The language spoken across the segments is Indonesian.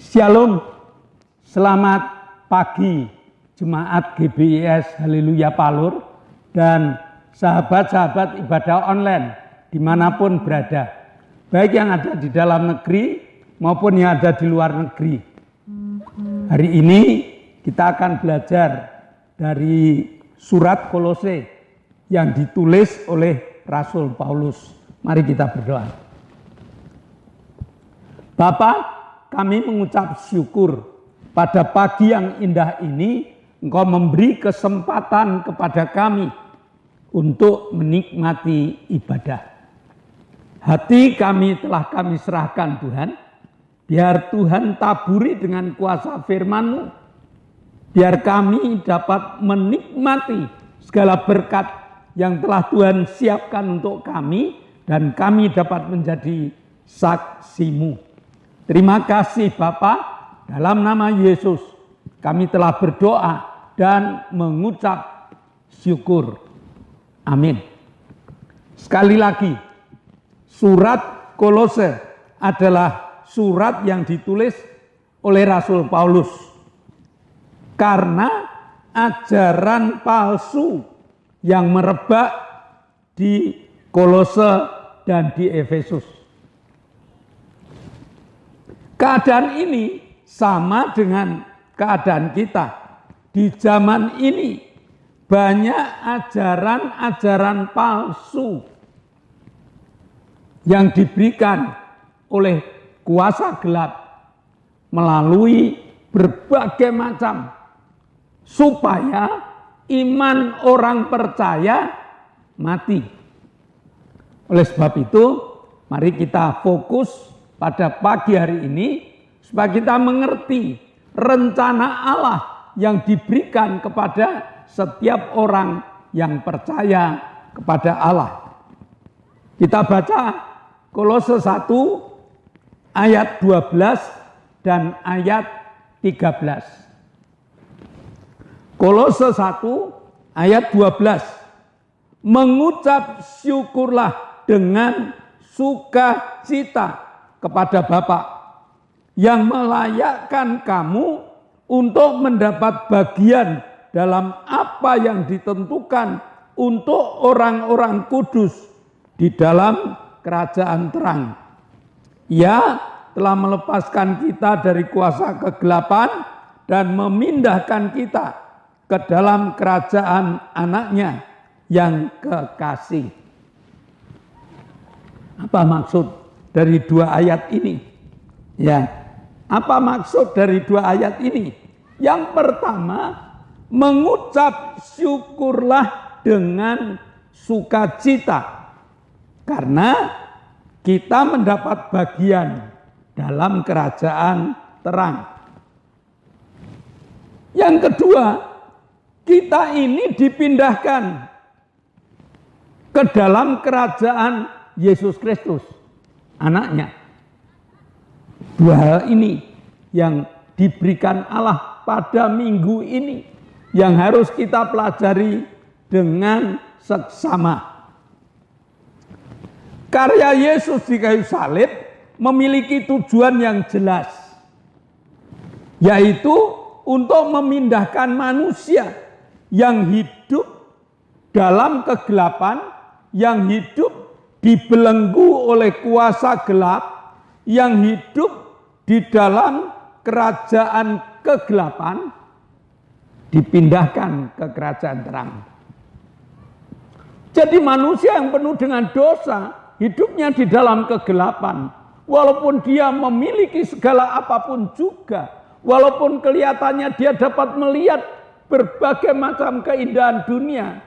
Shalom, selamat pagi Jemaat GBIS Haleluya Palur dan sahabat-sahabat ibadah online dimanapun berada, baik yang ada di dalam negeri maupun yang ada di luar negeri. Hari ini kita akan belajar dari surat Kolose yang ditulis oleh Rasul Paulus. Mari kita berdoa. Bapa, kami mengucap syukur pada pagi yang indah ini Engkau memberi kesempatan kepada kami untuk menikmati ibadah. Hati kami telah kami serahkan Tuhan. Biar Tuhan taburi dengan kuasa firman-Mu. Biar kami dapat menikmati segala berkat yang telah Tuhan siapkan untuk kami. Dan kami dapat menjadi saksi-Mu. Terima kasih Bapa, dalam nama Yesus kami telah berdoa dan mengucap syukur. Amin. Sekali lagi, surat Kolose adalah surat yang ditulis oleh Rasul Paulus. Karena ajaran palsu yang merebak di Kolose dan di Efesus. Keadaan ini sama dengan keadaan kita. Di zaman ini banyak ajaran-ajaran palsu yang diberikan oleh kuasa gelap melalui berbagai macam supaya iman orang percaya mati. Oleh sebab itu, mari kita fokus pada pagi hari ini supaya kita mengerti rencana Allah yang diberikan kepada setiap orang yang percaya kepada Allah. Kita baca Kolose 1 ayat 12 dan ayat 13. Kolose 1 ayat 12. Mengucap syukurlah dengan sukacita kepada Bapa yang melayakkan kamu untuk mendapat bagian dalam apa yang ditentukan untuk orang-orang kudus di dalam kerajaan terang. Ia telah melepaskan kita dari kuasa kegelapan dan memindahkan kita ke dalam kerajaan anaknya yang kekasih. Apa maksud dari dua ayat ini? Ya, apa maksud dari dua ayat ini? Yang pertama, mengucap syukurlah dengan sukacita. Karena kita mendapat bagian dalam kerajaan terang. Yang kedua, kita ini dipindahkan ke dalam kerajaan Yesus Kristus, anaknya. Dua hal ini yang diberikan Allah pada minggu ini yang harus kita pelajari dengan seksama. Karya Yesus di kayu salib memiliki tujuan yang jelas, yaitu untuk memindahkan manusia yang hidup dalam kegelapan, yang hidup dibelenggu oleh kuasa gelap, yang hidup di dalam kerajaan kegelapan, dipindahkan ke kerajaan terang. Jadi manusia yang penuh dengan dosa, hidupnya di dalam kegelapan, walaupun dia memiliki segala apapun juga, walaupun kelihatannya dia dapat melihat berbagai macam keindahan dunia,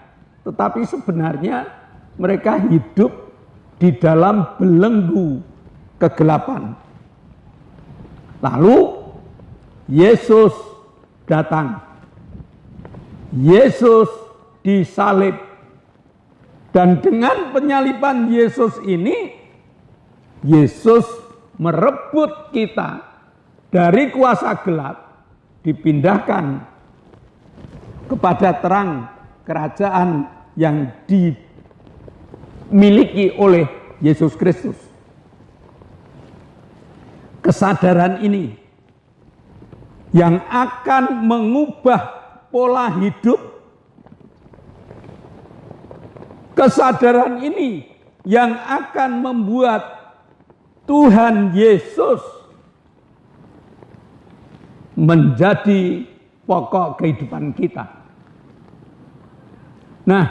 tetapi sebenarnya mereka hidup di dalam belenggu kegelapan. Lalu Yesus datang. Yesus disalib. Dan dengan penyaliban Yesus ini, Yesus merebut kita dari kuasa gelap, dipindahkan kepada terang kerajaan yang dimiliki oleh Yesus Kristus. Kesadaran ini yang akan mengubah pola hidup. Kesadaran ini yang akan membuat Tuhan Yesus menjadi pokok kehidupan kita. Nah,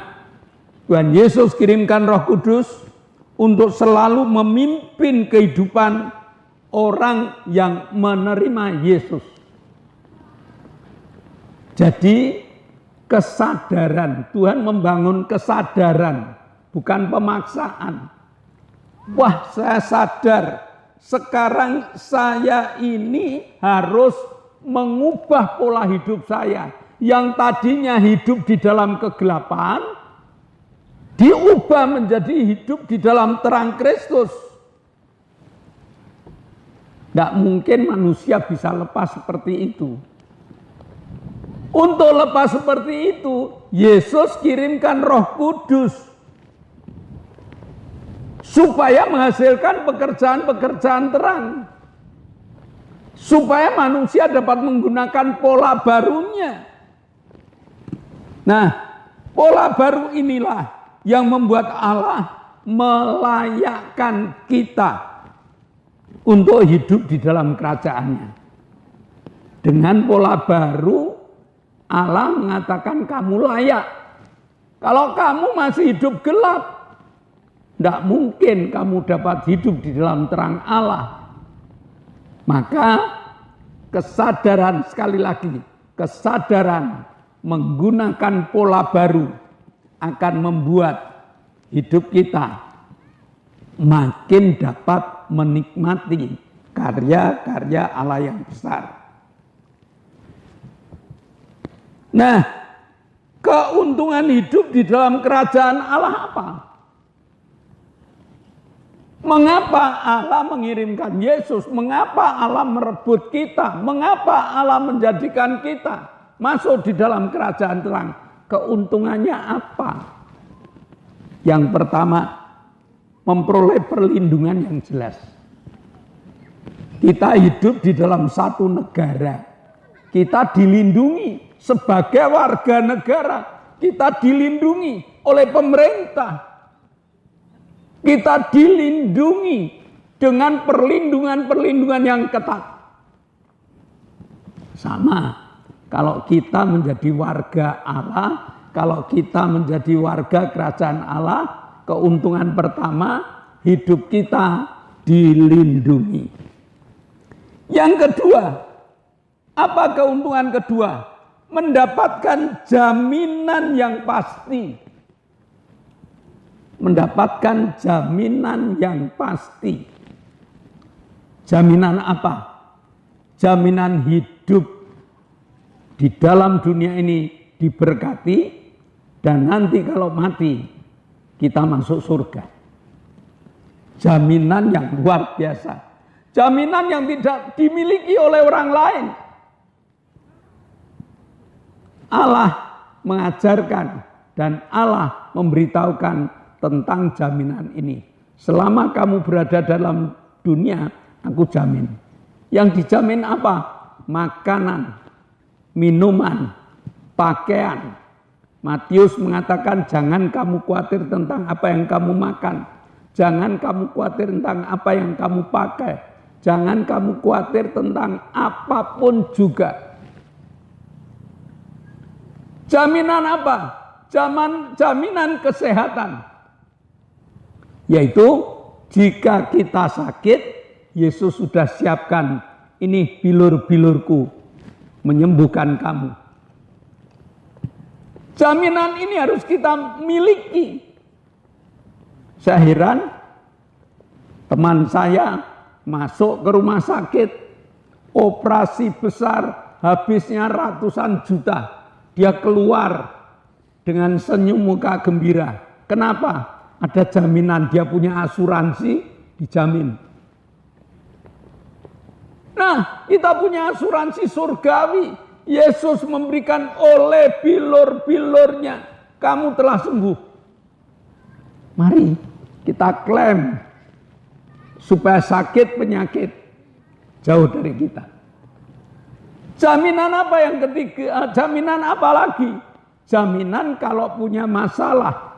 Tuhan Yesus kirimkan Roh Kudus untuk selalu memimpin kehidupan orang yang menerima Yesus. Jadi kesadaran, Tuhan membangun kesadaran, bukan pemaksaan. Wah, saya sadar sekarang saya ini harus mengubah pola hidup saya. Yang tadinya hidup di dalam kegelapan, diubah menjadi hidup di dalam terang Kristus. Tidak mungkin manusia bisa lepas seperti itu. Untuk lepas seperti itu, Yesus kirimkan Roh Kudus supaya menghasilkan pekerjaan-pekerjaan terang. Supaya manusia dapat menggunakan pola barunya. Nah, pola baru inilah yang membuat Allah melayakkan kita untuk hidup di dalam kerajaannya. Dengan pola baru, Allah mengatakan kamu layak. Kalau kamu masih hidup gelap, tidak mungkin kamu dapat hidup di dalam terang Allah. Maka kesadaran, sekali lagi, kesadaran menggunakan pola baru akan membuat hidup kita makin dapat menikmati karya-karya Allah yang besar. Nah, keuntungan hidup di dalam kerajaan Allah apa? Mengapa Allah mengirimkan Yesus? Mengapa Allah merebut kita? Mengapa Allah menjadikan kita masuk di dalam kerajaan terang? Keuntungannya apa? Yang pertama, memperoleh perlindungan yang jelas. Kita hidup di dalam satu negara. Kita dilindungi sebagai warga negara. Kita dilindungi oleh pemerintah. Kita dilindungi dengan perlindungan-perlindungan yang ketat. Sama, kalau kita menjadi warga Allah, kalau kita menjadi warga kerajaan Allah, keuntungan pertama, hidup kita dilindungi. Yang kedua, apa keuntungan kedua? Mendapatkan jaminan yang pasti. Mendapatkan jaminan yang pasti. Jaminan apa? Jaminan hidup di dalam dunia ini diberkati dan nanti kalau mati kita masuk surga. Jaminan yang luar biasa. Jaminan yang tidak dimiliki oleh orang lain. Allah mengajarkan dan Allah memberitahukan tentang jaminan ini. Selama kamu berada dalam dunia, aku jamin. Yang dijamin apa? Makanan, minuman, pakaian. Matius mengatakan jangan kamu khawatir tentang apa yang kamu makan. Jangan kamu khawatir tentang apa yang kamu pakai. Jangan kamu khawatir tentang apapun juga. Jaminan apa? Jaminan kesehatan. Yaitu jika kita sakit, Yesus sudah siapkan ini bilur-bilurku menyembuhkan kamu. Jaminan ini harus kita miliki. Saya heran, teman saya masuk ke rumah sakit, operasi besar, habisnya ratusan juta. Dia keluar dengan senyum muka gembira. Kenapa? Ada jaminan, dia punya asuransi, dijamin. Nah, kita punya asuransi surgawi. Yesus memberikan oleh bilur-bilurnya. Kamu telah sembuh. Mari kita klaim supaya sakit penyakit jauh dari kita. Jaminan apa yang ketiga? Jaminan apa lagi? Jaminan kalau punya masalah.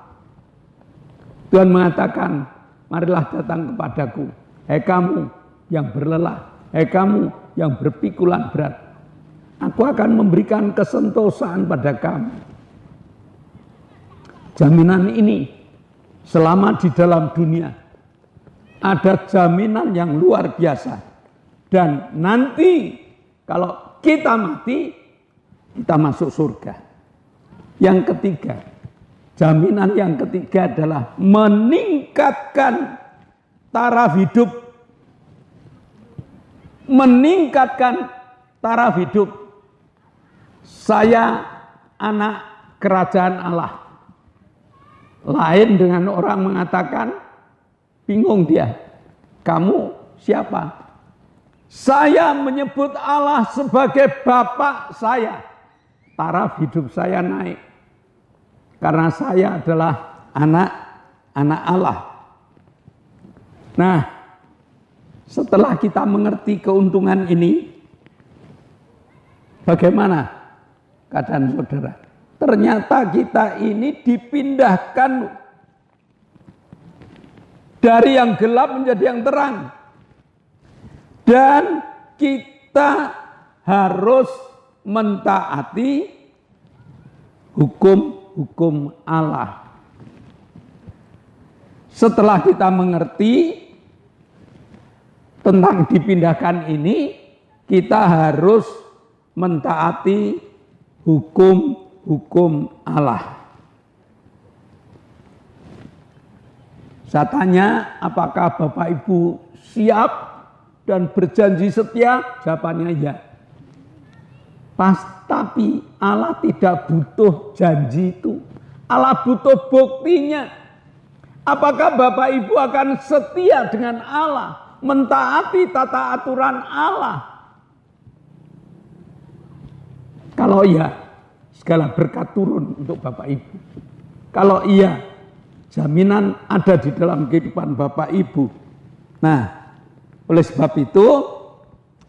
Tuhan mengatakan, marilah datang kepadaku, hai kamu yang berlelah, hai kamu yang berpikulan berat. Aku akan memberikan kesentosaan pada kamu. Jaminan ini selama di dalam dunia ada jaminan yang luar biasa. Dan nanti kalau kita mati, kita masuk surga. Yang ketiga, jaminan yang ketiga adalah meningkatkan taraf hidup. Meningkatkan taraf hidup. Saya anak kerajaan Allah. Lain dengan orang mengatakan, bingung dia, kamu siapa? Saya menyebut Allah sebagai Bapak saya. Taraf hidup saya naik. Karena saya adalah anak Allah. Nah, setelah kita mengerti keuntungan ini, bagaimana keadaan saudara? Ternyata kita ini dipindahkan dari yang gelap menjadi yang terang. Dan kita harus mentaati hukum Allah. Setelah kita mengerti tentang dipindahkan ini, kita harus mentaati hukum Allah. Saya tanya, apakah Bapak Ibu siap dan berjanji setia? Jawabannya ya. Tapi Allah tidak butuh janji itu. Allah butuh buktinya. Apakah Bapak Ibu akan setia dengan Allah, mentaati tata aturan Allah? Kalau iya, segala berkat turun untuk Bapak Ibu. Kalau iya, jaminan ada di dalam kehidupan Bapak Ibu. Nah, oleh sebab itu,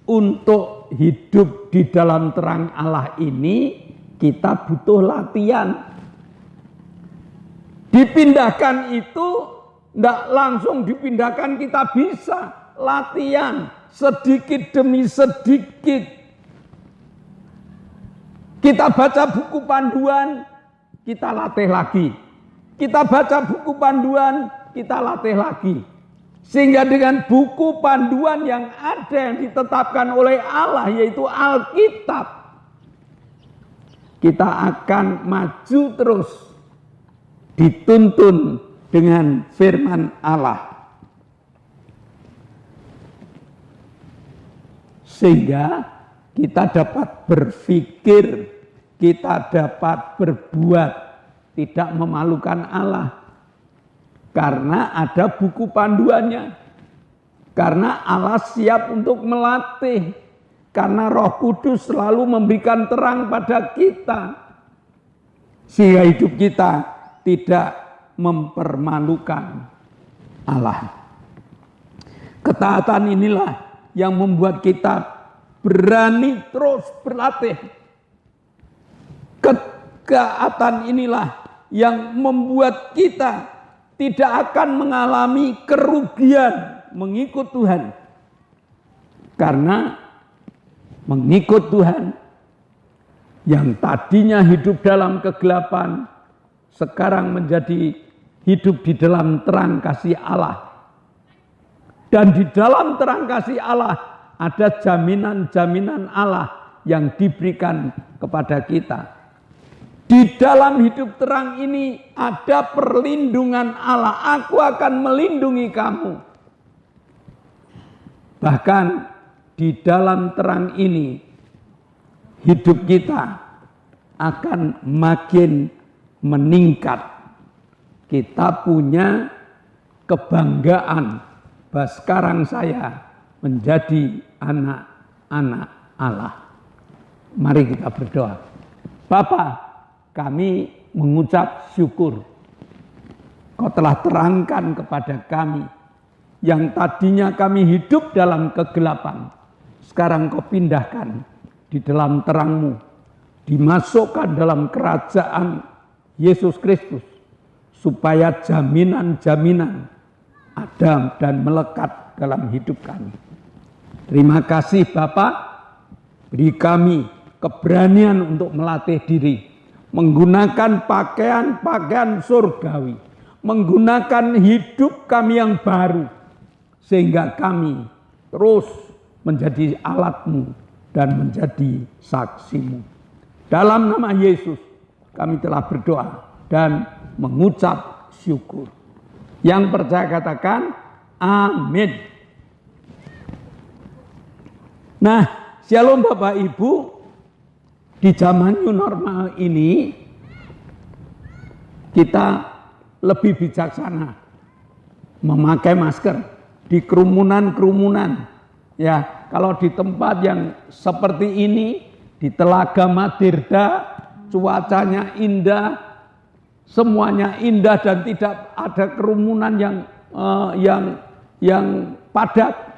untuk hidup di dalam terang Allah ini, kita butuh latihan. Dipindahkan itu, tidak langsung dipindahkan, kita bisa latihan sedikit demi sedikit. Kita baca buku panduan, kita latih lagi. Kita baca buku panduan, kita latih lagi. Sehingga dengan buku panduan yang ada yang ditetapkan oleh Allah, yaitu Alkitab, kita akan maju terus, dituntun dengan firman Allah. Sehingga kita dapat berpikir, kita dapat berbuat, tidak memalukan Allah. Karena ada buku panduannya. Karena Allah siap untuk melatih. Karena Roh Kudus selalu memberikan terang pada kita. Sehingga hidup kita tidak mempermalukan Allah. Ketaatan inilah yang membuat kita berani terus berlatih. Ketaatan inilah yang membuat kita tidak akan mengalami kerugian mengikut Tuhan. Karena mengikut Tuhan yang tadinya hidup dalam kegelapan, sekarang menjadi hidup di dalam terang kasih Allah. Dan di dalam terang kasih Allah ada jaminan-jaminan Allah yang diberikan kepada kita. Di dalam hidup terang ini ada perlindungan Allah. Aku akan melindungi kamu. Bahkan di dalam terang ini hidup kita akan makin meningkat. Kita punya kebanggaan bahwa sekarang saya menjadi anak-anak Allah. Mari kita berdoa. Bapa, kami mengucap syukur. Kau telah terangkan kepada kami yang tadinya kami hidup dalam kegelapan. Sekarang kau pindahkan di dalam terang-Mu, dimasukkan dalam kerajaan Yesus Kristus, supaya jaminan-jaminan ada dan melekat dalam hidup kami. Terima kasih Bapak, beri kami keberanian untuk melatih diri, menggunakan pakaian-pakaian surgawi, menggunakan hidup kami yang baru, sehingga kami terus menjadi alat-Mu dan menjadi saksi-Mu. Dalam nama Yesus kami telah berdoa dan mengucap syukur. Yang percaya katakan amin. Nah, shalom Bapak Ibu, di zaman new normal ini kita lebih bijaksana memakai masker di kerumunan-kerumunan. Ya, kalau di tempat yang seperti ini, di Telaga Madirda, cuacanya indah, semuanya indah dan tidak ada kerumunan yang padat.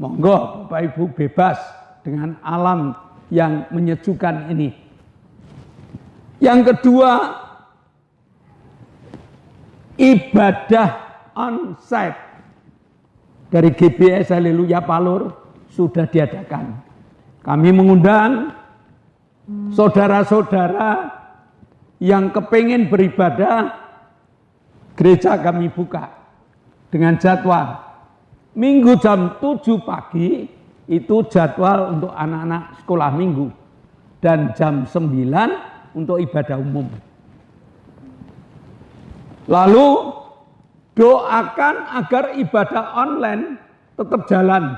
Monggo Bapak Ibu bebas dengan alam yang menyejukkan ini. Yang kedua, ibadah onsite dari GBS Haleluya Palur sudah diadakan. Kami mengundang saudara-saudara yang kepingin beribadah, gereja kami buka dengan jadwal. Minggu jam 7 pagi itu jadwal untuk anak-anak sekolah minggu. Dan jam 9 untuk ibadah umum. Lalu doakan agar ibadah online tetap jalan.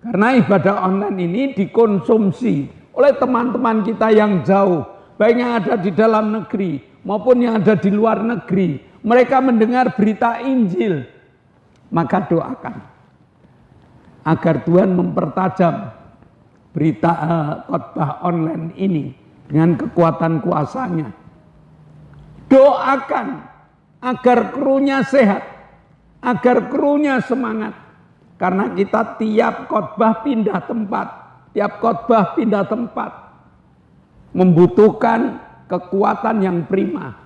Karena ibadah online ini dikonsumsi oleh teman-teman kita yang jauh. Baik yang ada di dalam negeri maupun yang ada di luar negeri. Mereka mendengar berita Injil. Maka doakan agar Tuhan mempertajam berita khotbah online ini dengan kekuatan kuasa-Nya. Doakan agar krunya sehat, agar krunya semangat. Karena kita tiap khotbah pindah tempat, membutuhkan kekuatan yang prima.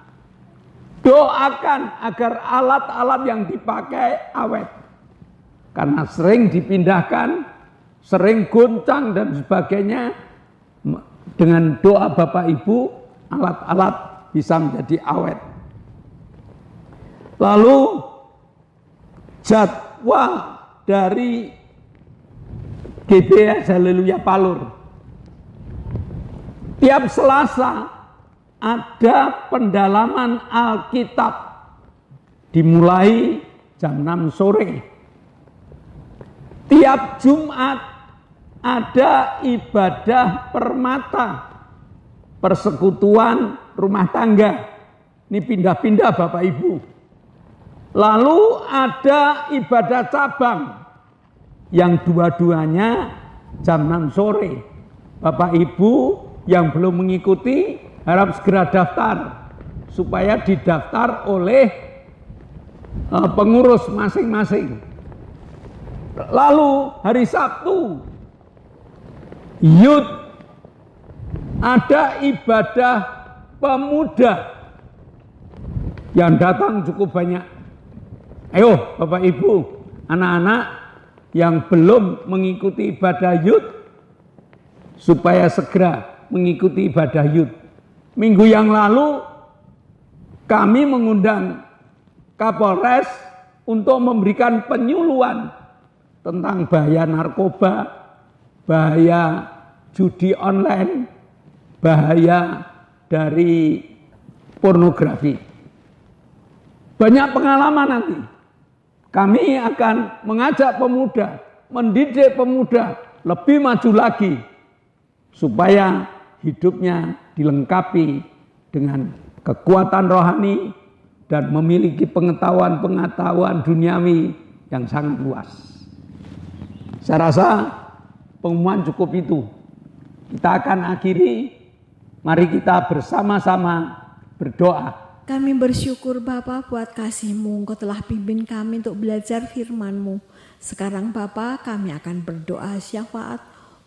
Doakan agar alat-alat yang dipakai awet. Karena sering dipindahkan, sering goncang dan sebagainya. Dengan doa Bapak Ibu, alat-alat bisa menjadi awet. Lalu jadwal dari GBS Haleluya Palur. Tiap Selasa ada pendalaman Alkitab dimulai jam 6 sore. Tiap Jumat ada ibadah permata, persekutuan rumah tangga. Ini pindah-pindah Bapak Ibu. Lalu ada ibadah cabang yang dua-duanya jam 6 sore. Bapak Ibu yang belum mengikuti harap segera daftar supaya didaftar oleh pengurus masing-masing. Lalu hari Sabtu Youth ada ibadah pemuda yang datang cukup banyak. Ayo Bapak Ibu, anak-anak yang belum mengikuti ibadah Youth supaya segera mengikuti ibadah Youth. Minggu yang lalu kami mengundang Kapolres untuk memberikan penyuluhan tentang bahaya narkoba, bahaya judi online, bahaya dari pornografi. Banyak pengalaman nanti. Kami akan mengajak pemuda, mendidik pemuda lebih maju lagi supaya hidupnya dilengkapi dengan kekuatan rohani dan memiliki pengetahuan-pengetahuan duniawi yang sangat luas. Saya rasa pengumuman cukup itu. Kita akan akhiri, mari kita bersama-sama berdoa. Kami bersyukur Bapa buat kasih-Mu, Engkau telah pimpin kami untuk belajar firman-Mu. Sekarang Bapa, kami akan berdoa syafaat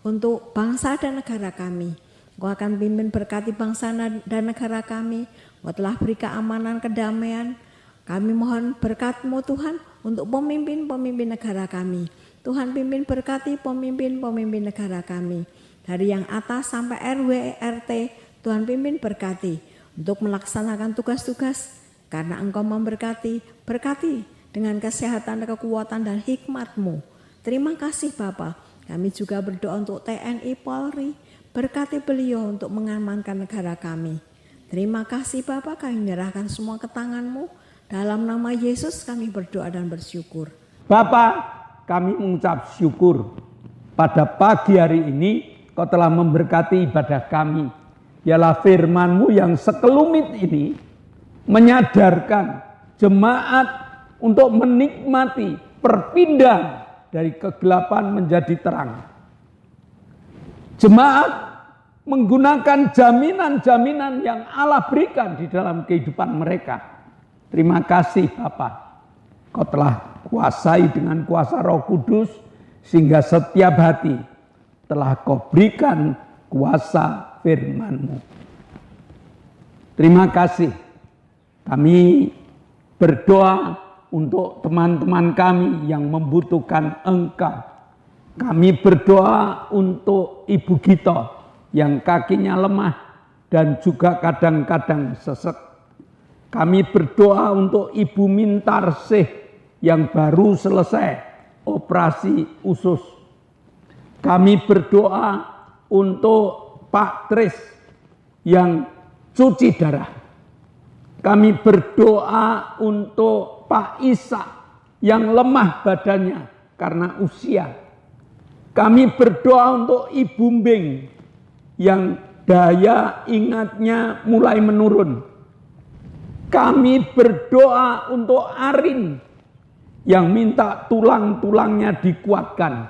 untuk bangsa dan negara kami. Engkau akan pimpin berkati bangsa dan negara kami. Engkau telah beri keamanan, kedamaian. Kami mohon berkat-Mu Tuhan untuk pemimpin-pemimpin negara kami. Tuhan pimpin berkati pemimpin-pemimpin negara kami. Dari yang atas sampai RW, RT, Tuhan pimpin berkati untuk melaksanakan tugas-tugas. Karena Engkau memberkati, berkati dengan kesehatan, kekuatan, dan hikmat-Mu. Terima kasih Bapa. Kami juga berdoa untuk TNI Polri. Berkati beliau untuk mengamankan negara kami. Terima kasih Bapa, kami menyerahkan semua ke tangan-Mu. Dalam nama Yesus kami berdoa dan bersyukur. Bapa, kami mengucap syukur pada pagi hari ini Kau telah memberkati ibadah kami. Ialah firman-Mu yang sekelumit ini menyadarkan jemaat untuk menikmati perpindahan dari kegelapan menjadi terang. Jemaat menggunakan jaminan-jaminan yang Allah berikan di dalam kehidupan mereka. Terima kasih Bapa. Kau telah kuasai dengan kuasa Roh Kudus sehingga setiap hati telah Kau berikan kuasa firman-Mu. Terima kasih. Kami berdoa untuk teman-teman kami yang membutuhkan Engkau. Kami berdoa untuk Ibu Gito yang kakinya lemah dan juga kadang-kadang sesek. Kami berdoa untuk Ibu Mintarsih yang baru selesai operasi usus. Kami berdoa untuk Pak Tris yang cuci darah. Kami berdoa untuk Pak Isa yang lemah badannya karena usia. Kami berdoa untuk Ibu Mbing yang daya ingatnya mulai menurun. Kami berdoa untuk Arin yang minta tulang-tulangnya dikuatkan.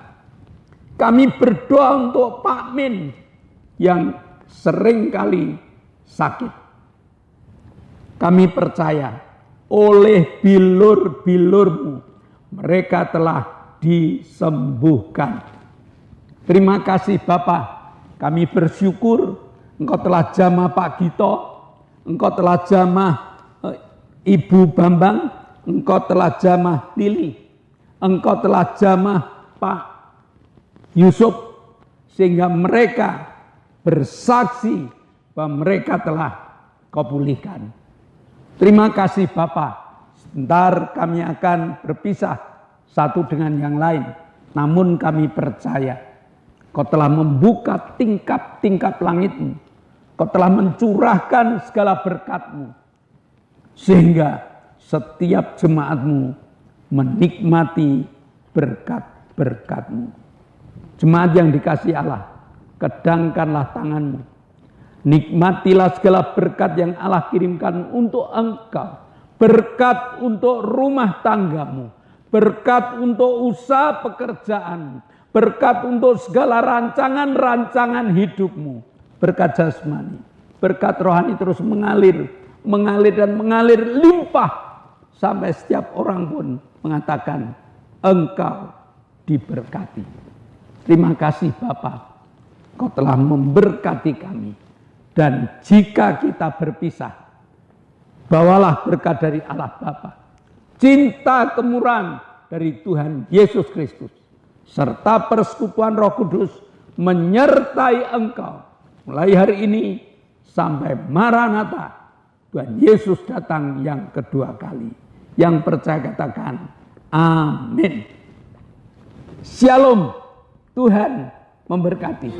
Kami berdoa untuk Pak Min yang seringkali sakit. Kami percaya oleh bilur-bilur-Mu mereka telah disembuhkan. Terima kasih Bapa. Kami bersyukur Engkau telah jamah Pak Gito, Engkau telah jamah Ibu Bambang, Engkau telah jamah Lili, Engkau telah jamah Pak Yusuf, sehingga mereka bersaksi bahwa mereka telah Kau pulihkan. Terima kasih Bapa. Sebentar kami akan berpisah satu dengan yang lain. Namun kami percaya Kau telah membuka tingkap-tingkap langit-Mu. Kau telah mencurahkan segala berkat-Mu. Sehingga setiap jemaat-Mu menikmati berkat-berkat-Mu. Jemaat yang dikasihi Allah, kedangkanlah tangan-Mu. Nikmatilah segala berkat yang Allah kirimkan untuk engkau. Berkat untuk rumah tanggamu. Berkat untuk usaha pekerjaan. Berkat untuk segala rancangan-rancangan hidupmu. Berkat jasmani, berkat rohani terus mengalir dan mengalir limpah. Sampai setiap orang pun mengatakan, engkau diberkati. Terima kasih Bapa, Kau telah memberkati kami. Dan jika kita berpisah, bawalah berkat dari Allah Bapa, cinta kemurahan dari Tuhan Yesus Kristus, serta persekutuan Roh Kudus menyertai engkau mulai hari ini sampai Maranatha, Tuhan Yesus datang yang kedua kali. Yang percaya katakan amin. Shalom. Tuhan memberkati.